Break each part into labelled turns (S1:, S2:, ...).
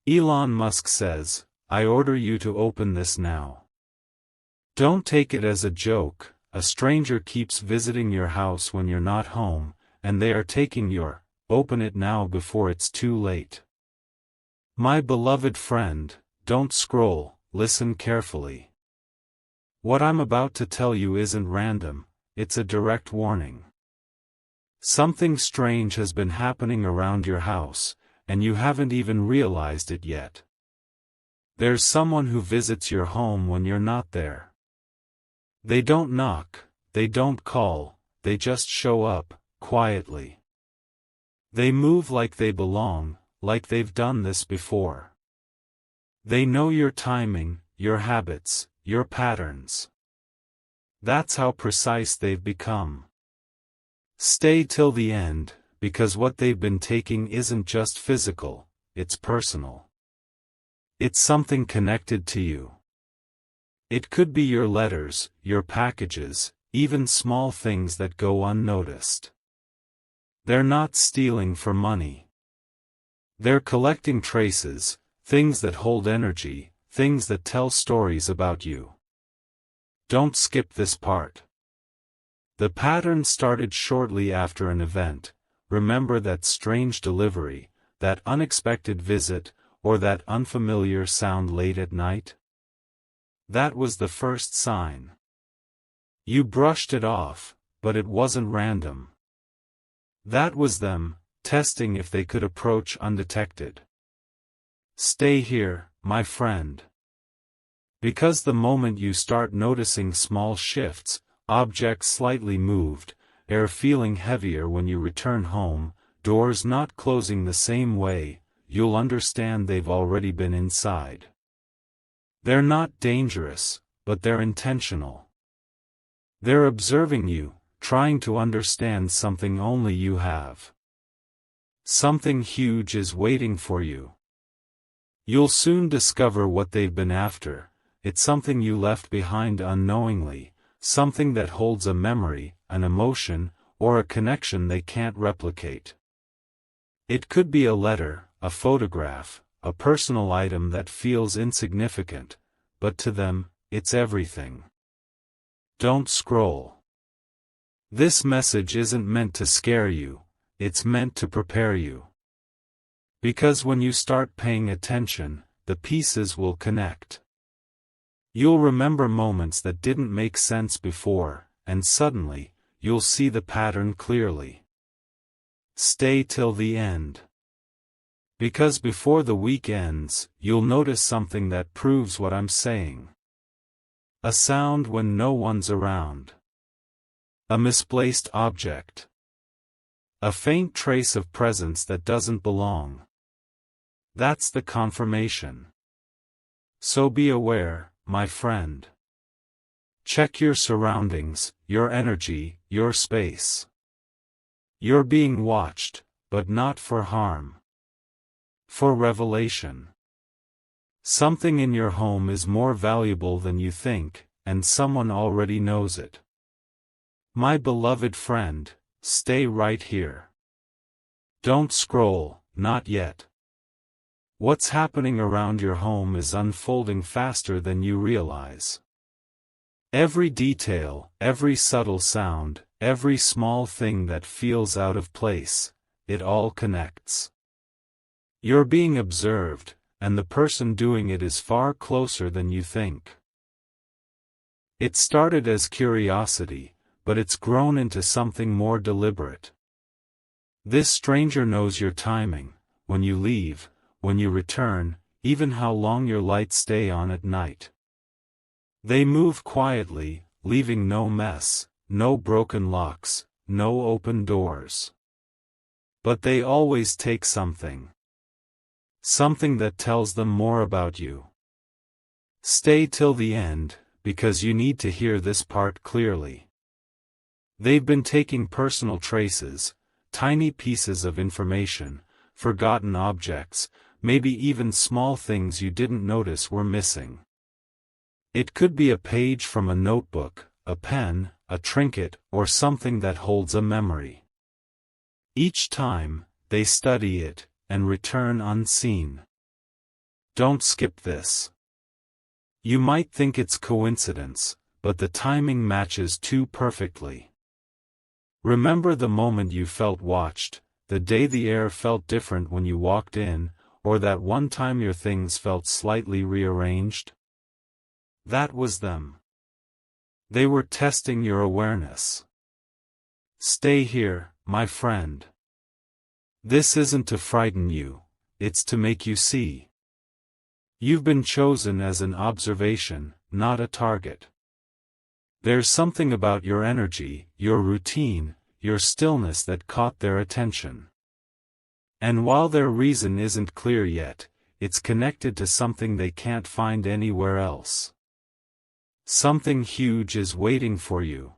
S1: Elon Musk says, "I order you to open this now." Don't take it as a joke. A stranger keeps visiting your house when you're not home, and they are taking your, open it now before it's too late. My beloved friend, don't scroll, listen carefully. What I'm about to tell you isn't random, it's a direct warning. Something strange has been happening around your house, and you haven't even realized it yet. There's someone who visits your home when you're not there. They don't knock, they don't call, they just show up, quietly. They move like they belong, like they've done this before. They know your timing, your habits, your patterns. That's how precise they've become. Stay till the end, because what they've been taking isn't just physical, it's personal. It's something connected to you. It could be your letters, your packages, even small things that go unnoticed. They're not stealing for money. They're collecting traces, things that hold energy, things that tell stories about you. Don't skip this part. The pattern started shortly after an event. Remember that strange delivery, that unexpected visit, or that unfamiliar sound late at night? That was the first sign. You brushed it off, but it wasn't random. That was them, testing if they could approach undetected. Stay here, my friend. Because the moment you start noticing small shifts, objects slightly moved, air feeling heavier when you return home, doors not closing the same way, you'll understand they've already been inside. They're not dangerous, but they're intentional. They're observing you, trying to understand something only you have. Something huge is waiting for you. You'll soon discover what they've been after. It's something you left behind unknowingly, something that holds a memory, an emotion, or a connection they can't replicate. It could be a letter, a photograph, a personal item that feels insignificant, but to them, it's everything. Don't scroll. This message isn't meant to scare you, it's meant to prepare you. Because when you start paying attention, the pieces will connect. You'll remember moments that didn't make sense before, and suddenly, you'll see the pattern clearly. Stay till the end. Because before the week ends, you'll notice something that proves what I'm saying. A sound when no one's around. A misplaced object. A faint trace of presence that doesn't belong. That's the confirmation. So be aware, my friend. Check your surroundings, your energy, your space. You're being watched, but not for harm. For revelation. Something in your home is more valuable than you think, and someone already knows it. My beloved friend, stay right here. Don't scroll, not yet. What's happening around your home is unfolding faster than you realize. Every detail, every subtle sound, every small thing that feels out of place, it all connects. You're being observed, and the person doing it is far closer than you think. It started as curiosity, but it's grown into something more deliberate. This stranger knows your timing, when you leave, when you return, even how long your lights stay on at night. They move quietly, leaving no mess, no broken locks, no open doors. But they always take something. Something that tells them more about you. Stay till the end, because you need to hear this part clearly. They've been taking personal traces, tiny pieces of information, forgotten objects, maybe even small things you didn't notice were missing. It could be a page from a notebook, a pen, a trinket, or something that holds a memory. Each time, they study it, and return unseen. Don't skip this. You might think it's coincidence, but the timing matches too perfectly. Remember the moment you felt watched, the day the air felt different when you walked in, or that one time your things felt slightly rearranged? That was them. They were testing your awareness. Stay here, my friend. This isn't to frighten you, it's to make you see. You've been chosen as an observation, not a target. There's something about your energy, your routine, your stillness that caught their attention. And while their reason isn't clear yet, it's connected to something they can't find anywhere else. Something huge is waiting for you.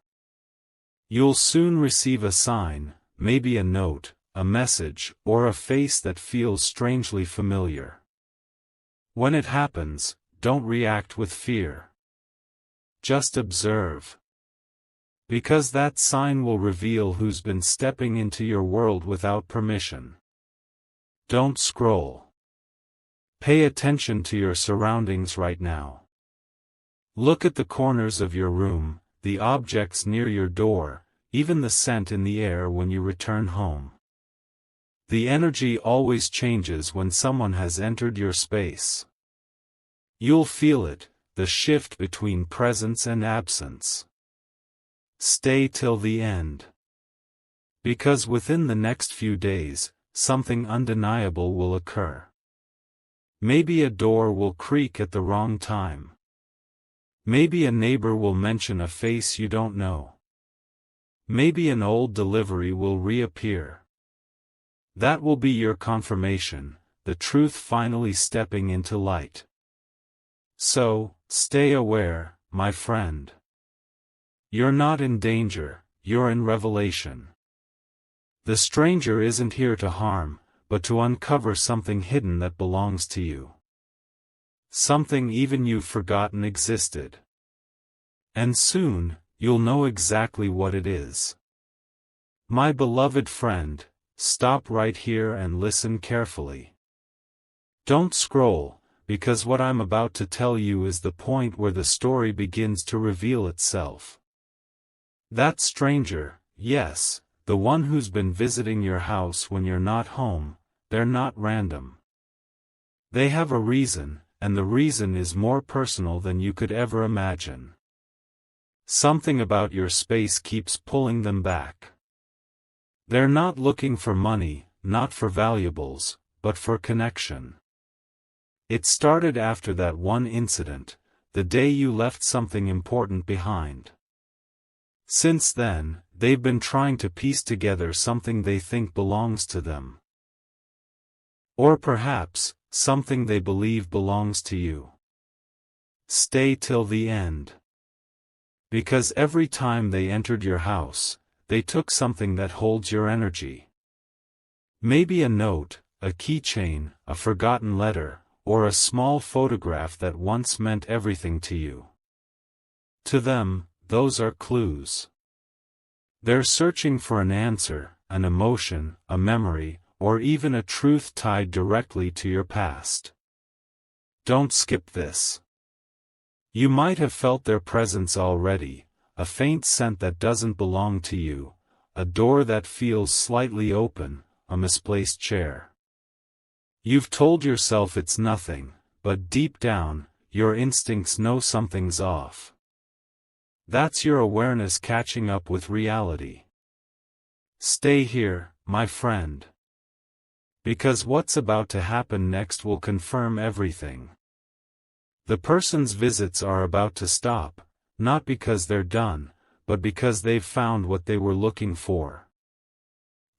S1: You'll soon receive a sign, maybe a note, a message, or a face that feels strangely familiar. When it happens, don't react with fear. Just observe. Because that sign will reveal who's been stepping into your world without permission. Don't scroll. Pay attention to your surroundings right now. Look at the corners of your room, the objects near your door, even the scent in the air when you return home. The energy always changes when someone has entered your space. You'll feel it, the shift between presence and absence. Stay till the end. Because within the next few days, something undeniable will occur. Maybe a door will creak at the wrong time. Maybe a neighbor will mention a face you don't know. Maybe an old delivery will reappear. That will be your confirmation, the truth finally stepping into light. So, stay aware, my friend. You're not in danger, you're in revelation. The stranger isn't here to harm, but to uncover something hidden that belongs to you. Something even you've forgotten existed. And soon, you'll know exactly what it is. My beloved friend, stop right here and listen carefully. Don't scroll, because what I'm about to tell you is the point where the story begins to reveal itself. That stranger, yes, the one who's been visiting your house when you're not home, they're not random. They have a reason, and the reason is more personal than you could ever imagine. Something about your space keeps pulling them back. They're not looking for money, not for valuables, but for connection. It started after that one incident, the day you left something important behind. Since then, they've been trying to piece together something they think belongs to them. Or perhaps, something they believe belongs to you. Stay till the end. Because every time they entered your house, they took something that holds your energy. Maybe a note, a keychain, a forgotten letter, or a small photograph that once meant everything to you. To them, those are clues. They're searching for an answer, an emotion, a memory, or even a truth tied directly to your past. Don't skip this. You might have felt their presence already, a faint scent that doesn't belong to you, a door that feels slightly open, a misplaced chair. You've told yourself it's nothing, but deep down, your instincts know something's off. That's your awareness catching up with reality. Stay here, my friend. Because what's about to happen next will confirm everything. The person's visits are about to stop, not because they're done, but because they've found what they were looking for.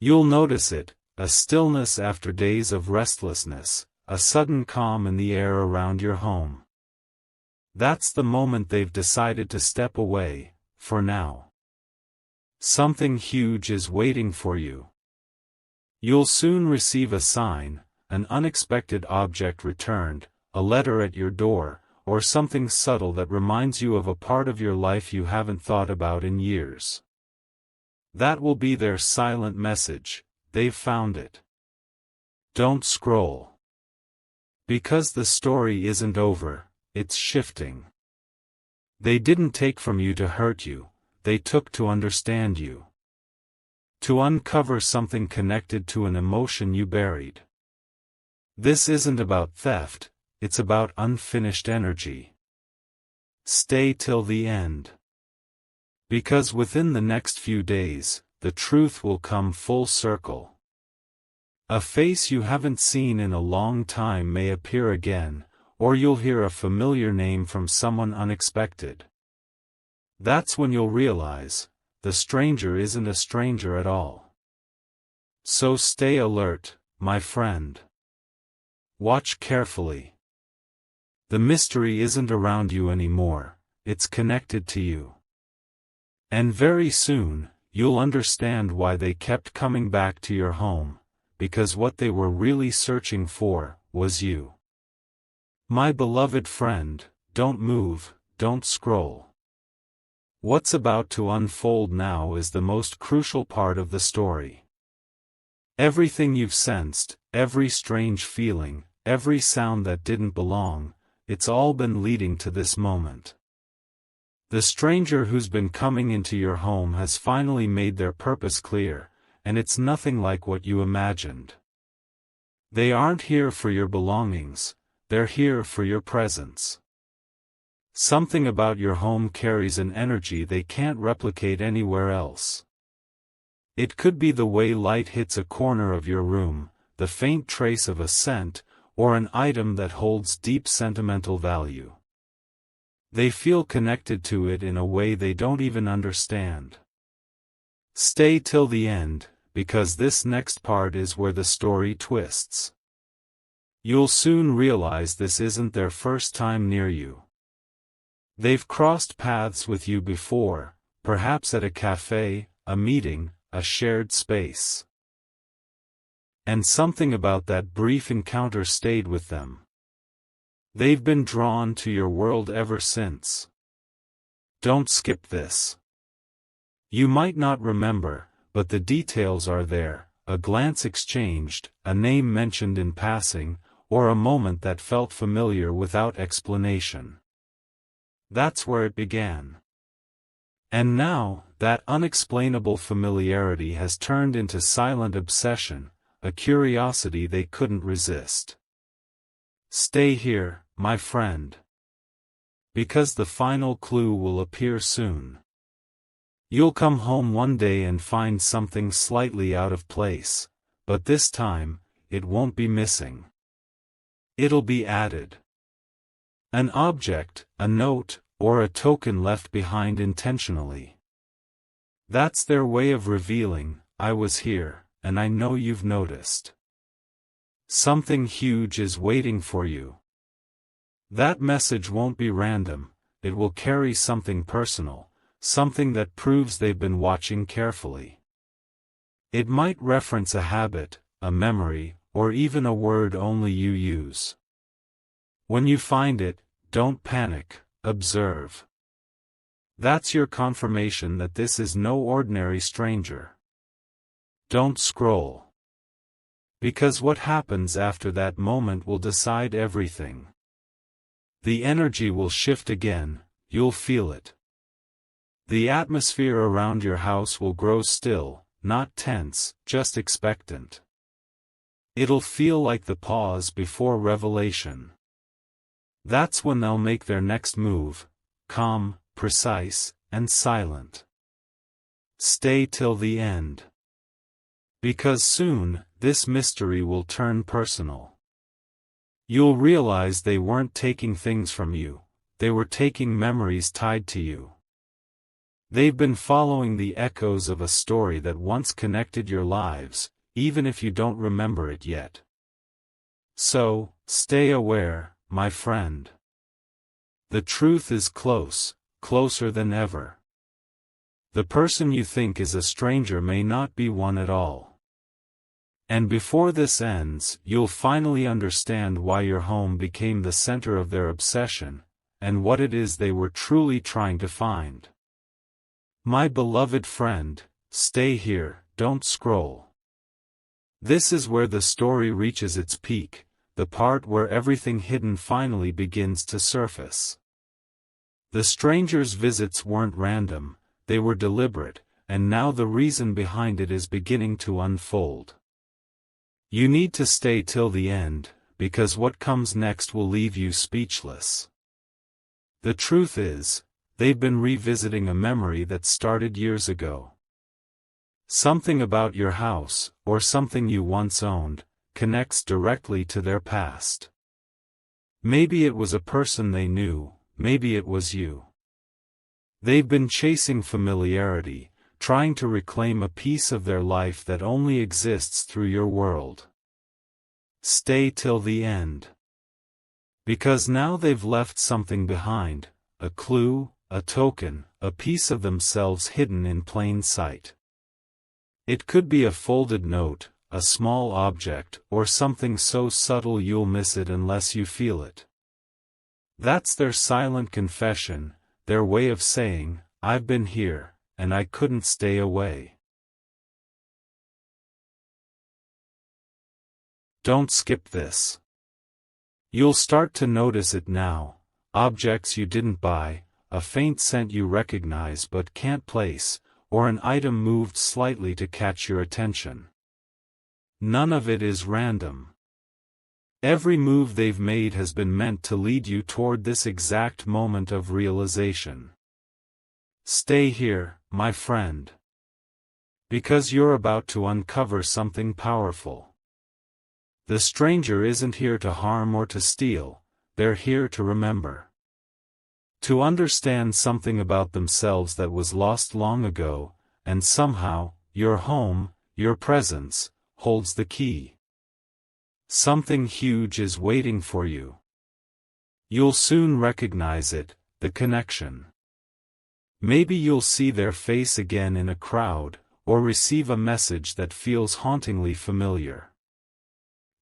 S1: You'll notice it, a stillness after days of restlessness, a sudden calm in the air around your home. That's the moment they've decided to step away, for now. Something huge is waiting for you. You'll soon receive a sign, an unexpected object returned, a letter at your door, or something subtle that reminds you of a part of your life you haven't thought about in years. That will be their silent message, they've found it. Don't scroll. Because the story isn't over, it's shifting. They didn't take from you to hurt you, they took to understand you. To uncover something connected to an emotion you buried. This isn't about theft, it's about unfinished energy. Stay till the end. Because within the next few days, the truth will come full circle. A face you haven't seen in a long time may appear again, or you'll hear a familiar name from someone unexpected. That's when you'll realize, the stranger isn't a stranger at all. So stay alert, my friend. Watch carefully. The mystery isn't around you anymore, it's connected to you. And very soon, you'll understand why they kept coming back to your home, because what they were really searching for was you. My beloved friend, don't move, don't scroll. What's about to unfold now is the most crucial part of the story. Everything you've sensed, every strange feeling, every sound that didn't belong, it's all been leading to this moment. The stranger who's been coming into your home has finally made their purpose clear, and it's nothing like what you imagined. They aren't here for your belongings, they're here for your presence. Something about your home carries an energy they can't replicate anywhere else. It could be the way light hits a corner of your room, the faint trace of a scent, or an item that holds deep sentimental value. They feel connected to it in a way they don't even understand. Stay till the end, because this next part is where the story twists. You'll soon realize this isn't their first time near you. They've crossed paths with you before, perhaps at a cafe, a meeting, a shared space. And something about that brief encounter stayed with them. They've been drawn to your world ever since. Don't skip this. You might not remember, but the details are there, a glance exchanged, a name mentioned in passing, or a moment that felt familiar without explanation. That's where it began. And now, that unexplainable familiarity has turned into silent obsession, a curiosity they couldn't resist. Stay here, my friend. Because the final clue will appear soon. You'll come home one day and find something slightly out of place, but this time, it won't be missing. It'll be added. An object, a note, or a token left behind intentionally. That's their way of revealing, I was here, and I know you've noticed. Something huge is waiting for you. That message won't be random, it will carry something personal, something that proves they've been watching carefully. It might reference a habit, a memory, or even a word only you use. When you find it, don't panic, observe. That's your confirmation that this is no ordinary stranger. Don't scroll. Because what happens after that moment will decide everything. The energy will shift again, you'll feel it. The atmosphere around your house will grow still, not tense, just expectant. It'll feel like the pause before revelation. That's when they'll make their next move, calm, precise, and silent. Stay till the end. Because soon, this mystery will turn personal. You'll realize they weren't taking things from you, they were taking memories tied to you. They've been following the echoes of a story that once connected your lives, even if you don't remember it yet. So, stay aware, my friend. The truth is close, closer than ever. The person you think is a stranger may not be one at all. And before this ends, you'll finally understand why your home became the center of their obsession, and what it is they were truly trying to find. My beloved friend, stay here, don't scroll. This is where the story reaches its peak, the part where everything hidden finally begins to surface. The stranger's visits weren't random, they were deliberate, and now the reason behind it is beginning to unfold. You need to stay till the end, because what comes next will leave you speechless. The truth is, they've been revisiting a memory that started years ago. Something about your house, or something you once owned, connects directly to their past. Maybe it was a person they knew, maybe it was you. They've been chasing familiarity, trying to reclaim a piece of their life that only exists through your world. Stay till the end. Because now they've left something behind, a clue, a token, a piece of themselves hidden in plain sight. It could be a folded note, a small object, or something so subtle you'll miss it unless you feel it. That's their silent confession, their way of saying, "I've been here, and I couldn't stay away." Don't skip this. You'll start to notice it now, objects you didn't buy, a faint scent you recognize but can't place, or an item moved slightly to catch your attention. None of it is random. Every move they've made has been meant to lead you toward this exact moment of realization. Stay here, my friend. Because you're about to uncover something powerful. The stranger isn't here to harm or to steal, they're here to remember. To understand something about themselves that was lost long ago, and somehow, your home, your presence, holds the key. Something huge is waiting for you. You'll soon recognize it, the connection. Maybe you'll see their face again in a crowd, or receive a message that feels hauntingly familiar.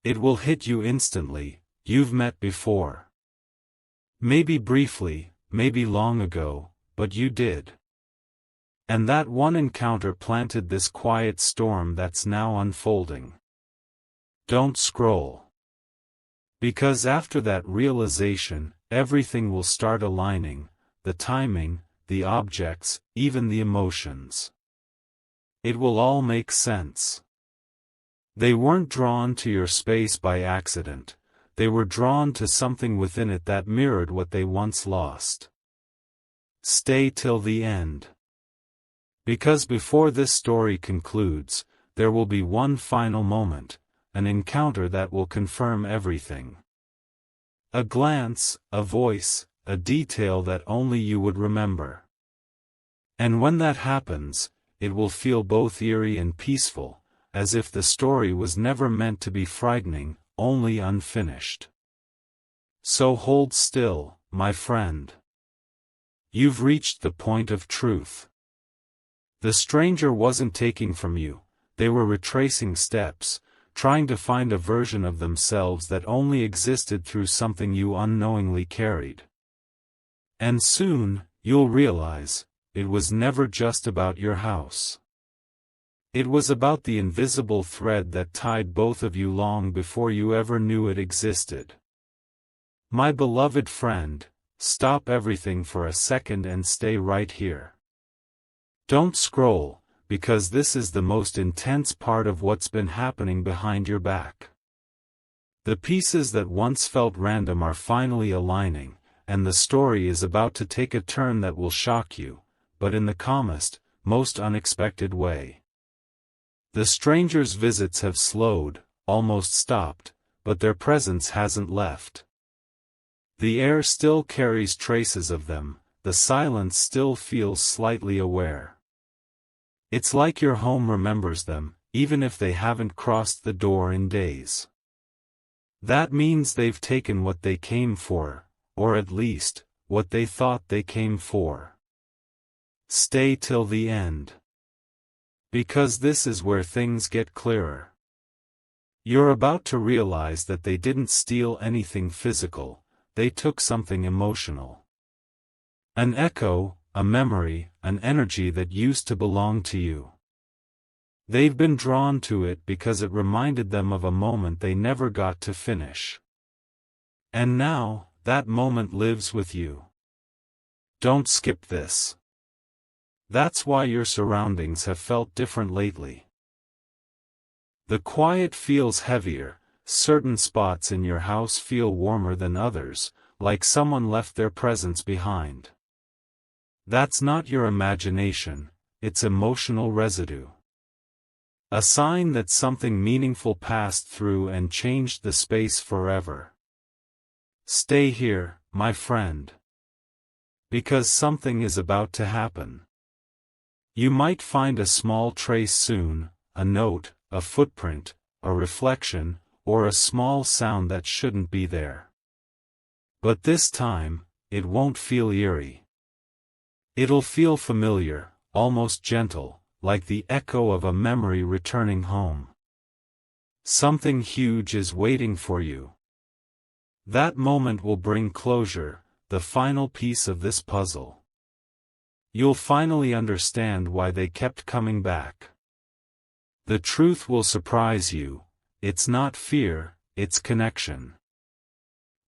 S1: It will hit you instantly, you've met before. Maybe briefly, maybe long ago, but you did. And that one encounter planted this quiet storm that's now unfolding. Don't scroll. Because after that realization, everything will start aligning, the timing, the objects, even the emotions. It will all make sense. They weren't drawn to your space by accident, they were drawn to something within it that mirrored what they once lost. Stay till the end. Because before this story concludes, there will be one final moment, an encounter that will confirm everything. A glance, a voice, a detail that only you would remember. And when that happens, it will feel both eerie and peaceful, as if the story was never meant to be frightening, only unfinished. So hold still, my friend. You've reached the point of truth. The stranger wasn't taking from you, they were retracing steps, trying to find a version of themselves that only existed through something you unknowingly carried. And soon, you'll realize, it was never just about your house. It was about the invisible thread that tied both of you long before you ever knew it existed. My beloved friend, stop everything for a second and stay right here. Don't scroll, because this is the most intense part of what's been happening behind your back. The pieces that once felt random are finally aligning, and the story is about to take a turn that will shock you, but in the calmest, most unexpected way. The stranger's visits have slowed, almost stopped, but their presence hasn't left. The air still carries traces of them, the silence still feels slightly aware. It's like your home remembers them, even if they haven't crossed the door in days. That means they've taken what they came for, or at least, what they thought they came for. Stay till the end. Because this is where things get clearer. You're about to realize that they didn't steal anything physical, they took something emotional. An echo, a memory, an energy that used to belong to you. They've been drawn to it because it reminded them of a moment they never got to finish. And now, that moment lives with you. Don't skip this. That's why your surroundings have felt different lately. The quiet feels heavier, certain spots in your house feel warmer than others, like someone left their presence behind. That's not your imagination, it's emotional residue. A sign that something meaningful passed through and changed the space forever. Stay here, my friend. Because something is about to happen. You might find a small trace soon, a note, a footprint, a reflection, or a small sound that shouldn't be there. But this time, it won't feel eerie. It'll feel familiar, almost gentle, like the echo of a memory returning home. Something huge is waiting for you. That moment will bring closure, the final piece of this puzzle. You'll finally understand why they kept coming back. The truth will surprise you, it's not fear, it's connection.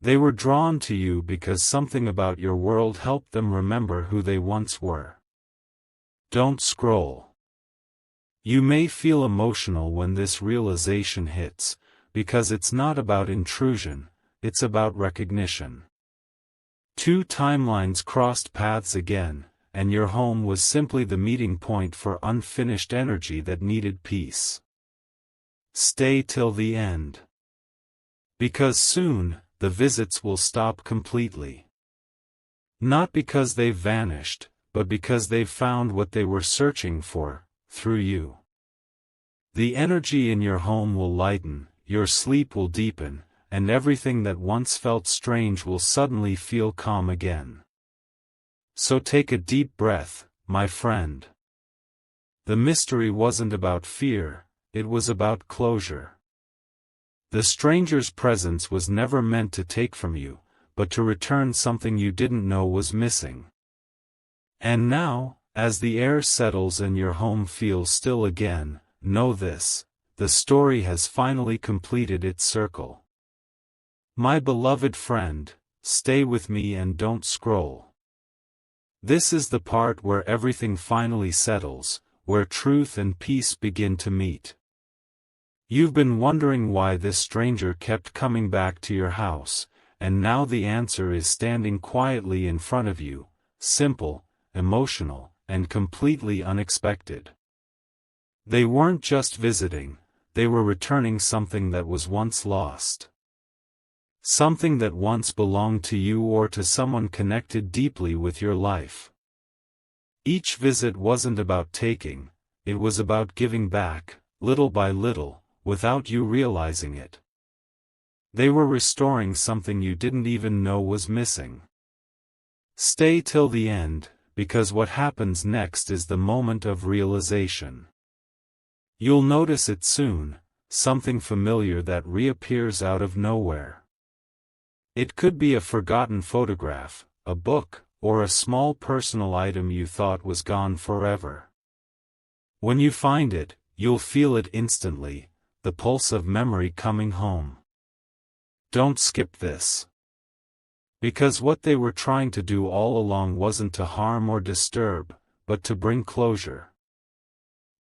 S1: They were drawn to you because something about your world helped them remember who they once were. Don't scroll. You may feel emotional when this realization hits, because it's not about intrusion, it's about recognition. Two timelines crossed paths again, and your home was simply the meeting point for unfinished energy that needed peace. Stay till the end. Because soon, the visits will stop completely. Not because they've vanished, but because they've found what they were searching for, through you. The energy in your home will lighten, your sleep will deepen, and everything that once felt strange will suddenly feel calm again. So take a deep breath, my friend. The mystery wasn't about fear, it was about closure. The stranger's presence was never meant to take from you, but to return something you didn't know was missing. And now, as the air settles and your home feels still again, know this, the story has finally completed its circle. My beloved friend, stay with me and don't scroll. This is the part where everything finally settles, where truth and peace begin to meet. You've been wondering why this stranger kept coming back to your house, and now the answer is standing quietly in front of you, simple, emotional, and completely unexpected. They weren't just visiting, they were returning something that was once lost. Something that once belonged to you or to someone connected deeply with your life. Each visit wasn't about taking, it was about giving back, little by little, without you realizing it. They were restoring something you didn't even know was missing. Stay till the end, because what happens next is the moment of realization. You'll notice it soon, something familiar that reappears out of nowhere. It could be a forgotten photograph, a book, or a small personal item you thought was gone forever. When you find it, you'll feel it instantly, the pulse of memory coming home. Don't skip this. Because what they were trying to do all along wasn't to harm or disturb, but to bring closure.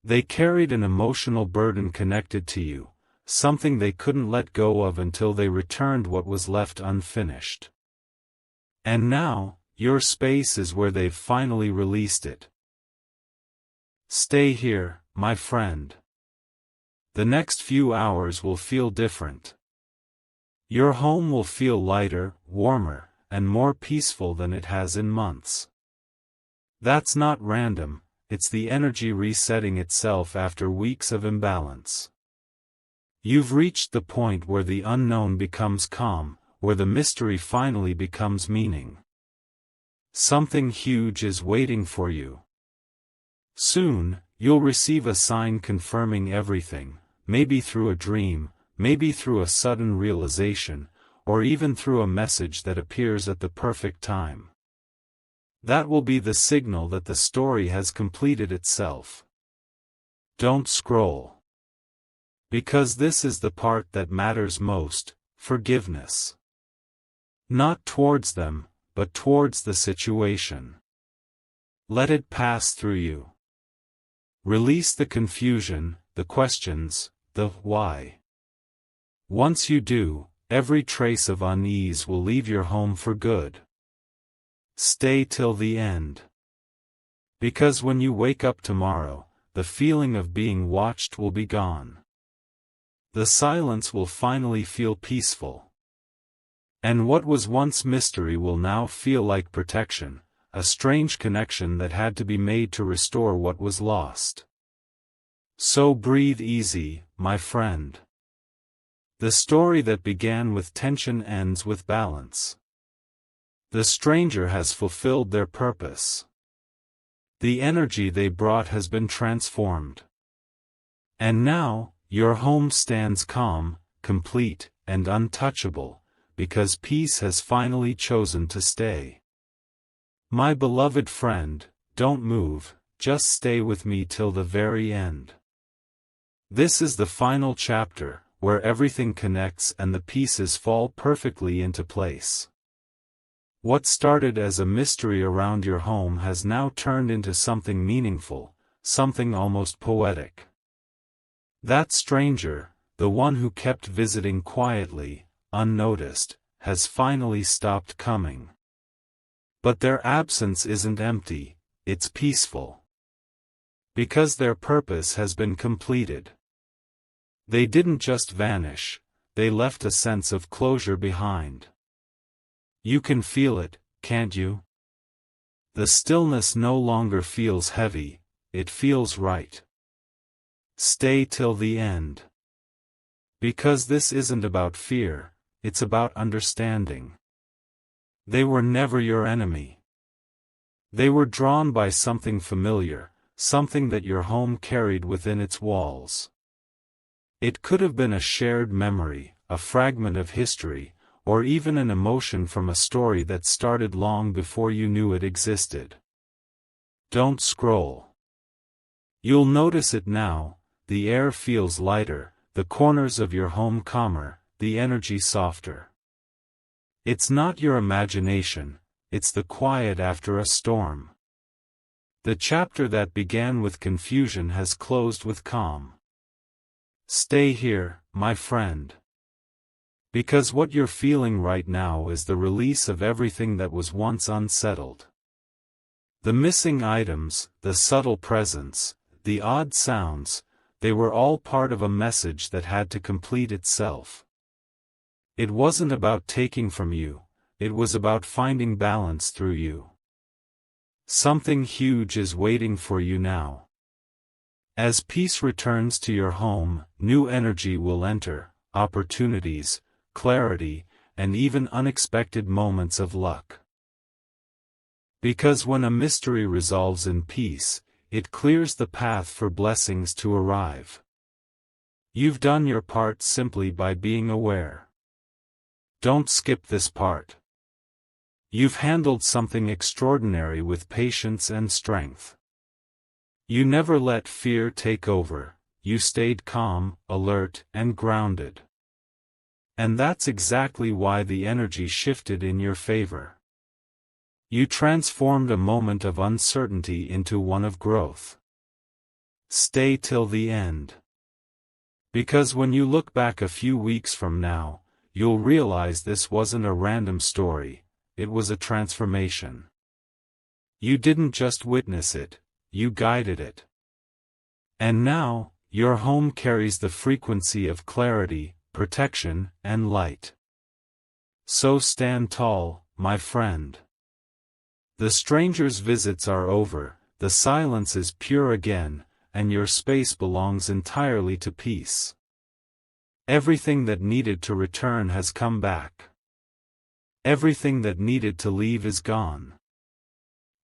S1: They carried an emotional burden connected to you, something they couldn't let go of until they returned what was left unfinished. And now, your space is where they've finally released it. Stay here, my friend. The next few hours will feel different. Your home will feel lighter, warmer, and more peaceful than it has in months. That's not random, it's the energy resetting itself after weeks of imbalance. You've reached the point where the unknown becomes calm, where the mystery finally becomes meaning. Something huge is waiting for you. Soon, you'll receive a sign confirming everything, maybe through a dream, maybe through a sudden realization, or even through a message that appears at the perfect time. That will be the signal that the story has completed itself. Don't scroll. Because this is the part that matters most: forgiveness. Not towards them, but towards the situation. Let it pass through you. Release the confusion, the questions, the why. Once you do, every trace of unease will leave your home for good. Stay till the end. Because when you wake up tomorrow, the feeling of being watched will be gone. The silence will finally feel peaceful. And what was once mystery will now feel like protection, a strange connection that had to be made to restore what was lost. So breathe easy, my friend. The story that began with tension ends with balance. The stranger has fulfilled their purpose. The energy they brought has been transformed. And now, your home stands calm, complete, and untouchable, because peace has finally chosen to stay. My beloved friend, don't move, just stay with me till the very end. This is the final chapter, where everything connects and the pieces fall perfectly into place. What started as a mystery around your home has now turned into something meaningful, something almost poetic. That stranger, the one who kept visiting quietly, unnoticed, has finally stopped coming. But their absence isn't empty, it's peaceful. Because their purpose has been completed. They didn't just vanish, they left a sense of closure behind. You can feel it, can't you? The stillness no longer feels heavy, it feels right. Stay till the end. Because this isn't about fear, it's about understanding. They were never your enemy. They were drawn by something familiar, something that your home carried within its walls. It could have been a shared memory, a fragment of history, or even an emotion from a story that started long before you knew it existed. Don't scroll. You'll notice it now, the air feels lighter, the corners of your home calmer, the energy softer. It's not your imagination, it's the quiet after a storm. The chapter that began with confusion has closed with calm. Stay here, my friend. Because what you're feeling right now is the release of everything that was once unsettled. The missing items, the subtle presence, the odd sounds, they were all part of a message that had to complete itself. It wasn't about taking from you, it was about finding balance through you. Something huge is waiting for you now. As peace returns to your home, new energy will enter, opportunities, clarity, and even unexpected moments of luck. Because when a mystery resolves in peace, it clears the path for blessings to arrive. You've done your part simply by being aware. Don't skip this part. You've handled something extraordinary with patience and strength. You never let fear take over, you stayed calm, alert, and grounded. And that's exactly why the energy shifted in your favor. You transformed a moment of uncertainty into one of growth. Stay till the end. Because when you look back a few weeks from now, you'll realize this wasn't a random story, it was a transformation. You didn't just witness it, you guided it. And now, your home carries the frequency of clarity, protection, and light. So stand tall, my friend. The stranger's visits are over, the silence is pure again, and your space belongs entirely to peace. Everything that needed to return has come back. Everything that needed to leave is gone.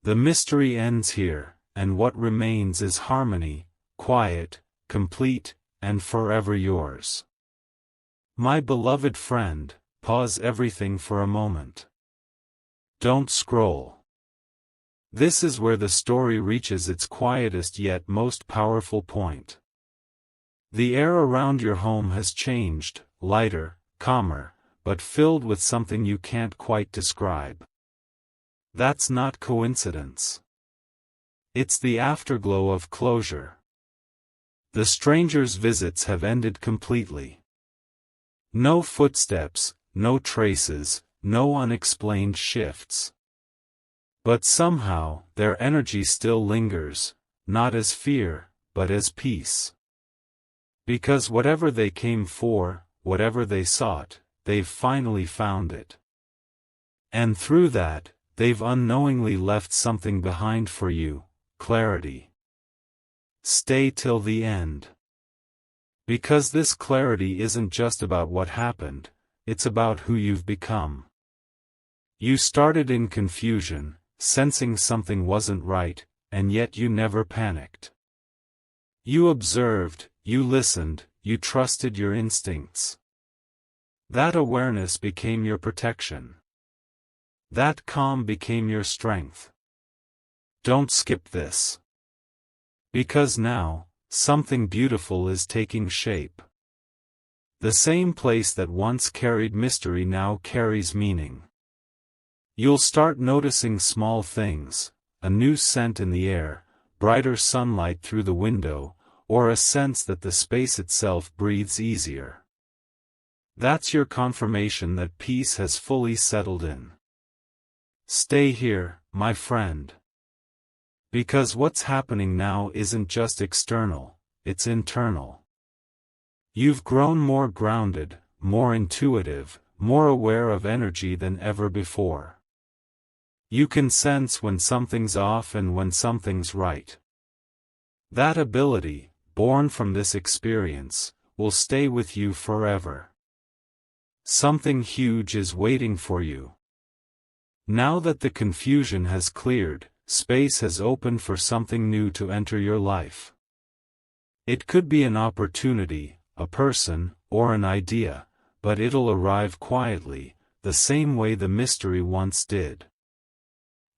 S1: The mystery ends here, and what remains is harmony, quiet, complete, and forever yours. My beloved friend, pause everything for a moment. Don't scroll. This is where the story reaches its quietest yet most powerful point. The air around your home has changed, lighter, calmer, but filled with something you can't quite describe. That's not coincidence. It's the afterglow of closure. The stranger's visits have ended completely. No footsteps, no traces, no unexplained shifts. But somehow, their energy still lingers, not as fear, but as peace. Because whatever they came for, whatever they sought, they've finally found it. And through that, they've unknowingly left something behind for you: clarity. Stay till the end. Because this clarity isn't just about what happened, it's about who you've become. You started in confusion, sensing something wasn't right, and yet you never panicked. You observed, you listened, you trusted your instincts. That awareness became your protection. That calm became your strength. Don't skip this. Because now, something beautiful is taking shape. The same place that once carried mystery now carries meaning. You'll start noticing small things: a new scent in the air, brighter sunlight through the window, or a sense that the space itself breathes easier. That's your confirmation that peace has fully settled in. Stay here, my friend. Because what's happening now isn't just external, it's internal. You've grown more grounded, more intuitive, more aware of energy than ever before. You can sense when something's off and when something's right. That ability, born from this experience, will stay with you forever. Something huge is waiting for you. Now that the confusion has cleared, space has opened for something new to enter your life. It could be an opportunity, a person, or an idea, but it'll arrive quietly, the same way the mystery once did.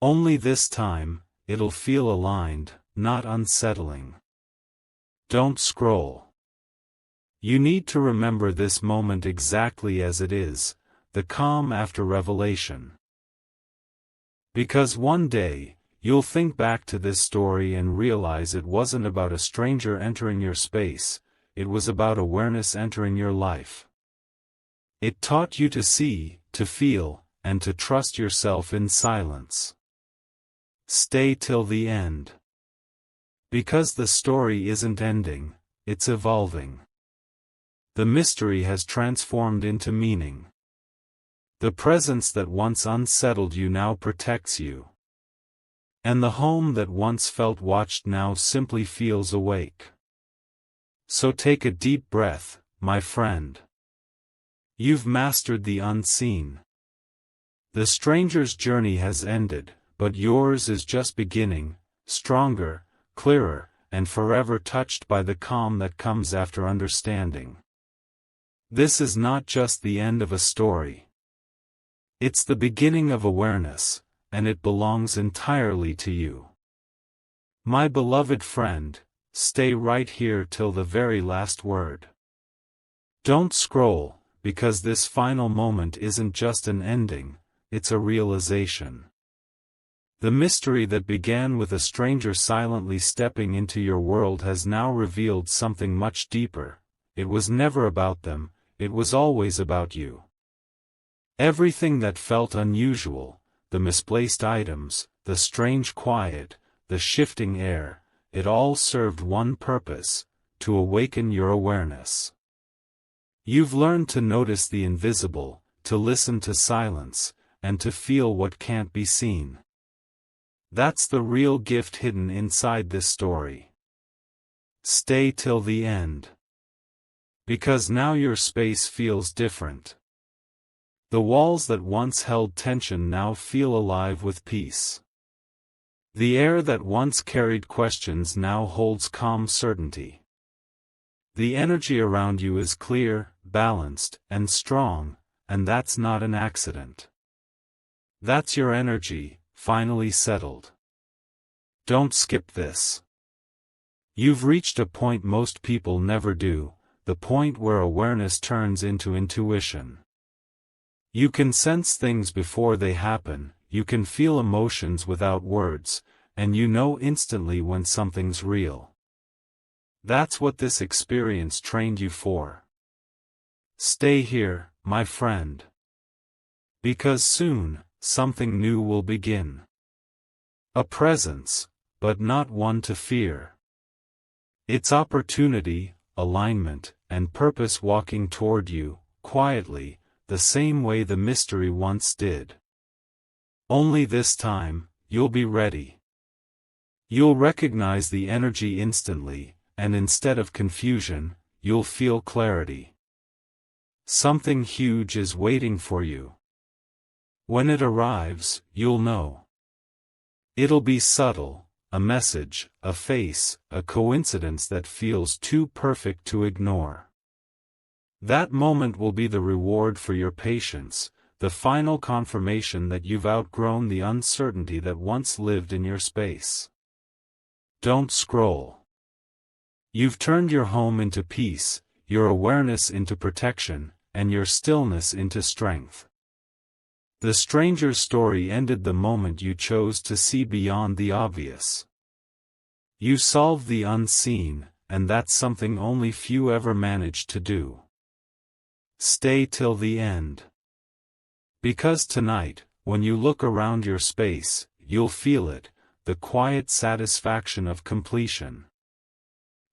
S1: Only this time, it'll feel aligned, not unsettling. Don't scroll. You need to remember this moment exactly as it is, the calm after revelation. Because one day, you'll think back to this story and realize it wasn't about a stranger entering your space, it was about awareness entering your life. It taught you to see, to feel, and to trust yourself in silence. Stay till the end. Because the story isn't ending, it's evolving. The mystery has transformed into meaning. The presence that once unsettled you now protects you. And the home that once felt watched now simply feels awake. So take a deep breath, my friend. You've mastered the unseen. The stranger's journey has ended, but yours is just beginning, stronger, clearer, and forever touched by the calm that comes after understanding. This is not just the end of a story. It's the beginning of awareness, and it belongs entirely to you. My beloved friend, stay right here till the very last word. Don't scroll, because this final moment isn't just an ending, it's a realization. The mystery that began with a stranger silently stepping into your world has now revealed something much deeper. It was never about them, it was always about you. Everything that felt unusual, the misplaced items, the strange quiet, the shifting air, it all served one purpose: to awaken your awareness. You've learned to notice the invisible, to listen to silence, and to feel what can't be seen. That's the real gift hidden inside this story. Stay till the end. Because now your space feels different. The walls that once held tension now feel alive with peace. The air that once carried questions now holds calm certainty. The energy around you is clear, balanced, and strong, and that's not an accident. That's your energy, finally settled. Don't skip this. You've reached a point most people never do, the point where awareness turns into intuition. You can sense things before they happen, you can feel emotions without words, and you know instantly when something's real. That's what this experience trained you for. Stay here, my friend. Because soon, something new will begin. A presence, but not one to fear. It's opportunity, alignment, and purpose walking toward you, quietly, the same way the mystery once did. Only this time, you'll be ready. You'll recognize the energy instantly, and instead of confusion, you'll feel clarity. Something huge is waiting for you. When it arrives, you'll know. It'll be subtle, a message, a face, a coincidence that feels too perfect to ignore. That moment will be the reward for your patience, the final confirmation that you've outgrown the uncertainty that once lived in your space. Don't scroll. You've turned your home into peace, your awareness into protection, and your stillness into strength. The stranger's story ended the moment you chose to see beyond the obvious. You solved the unseen, and that's something only few ever manage to do. Stay till the end. Because tonight, when you look around your space, you'll feel it, the quiet satisfaction of completion.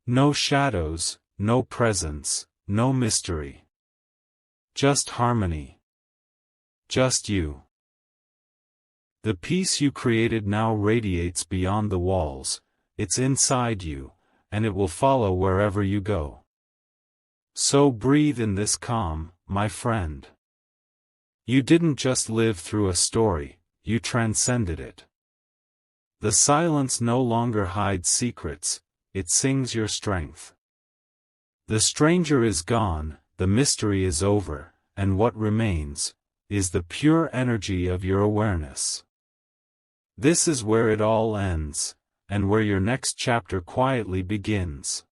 S1: No shadows, no presence, no mystery. Just harmony. Just you. The peace you created now radiates beyond the walls, it's inside you, and it will follow wherever you go. So breathe in this calm, my friend. You didn't just live through a story, you transcended it. The silence no longer hides secrets, it sings your strength. The stranger is gone, the mystery is over, and what remains is the pure energy of your awareness. This is where it all ends, and where your next chapter quietly begins.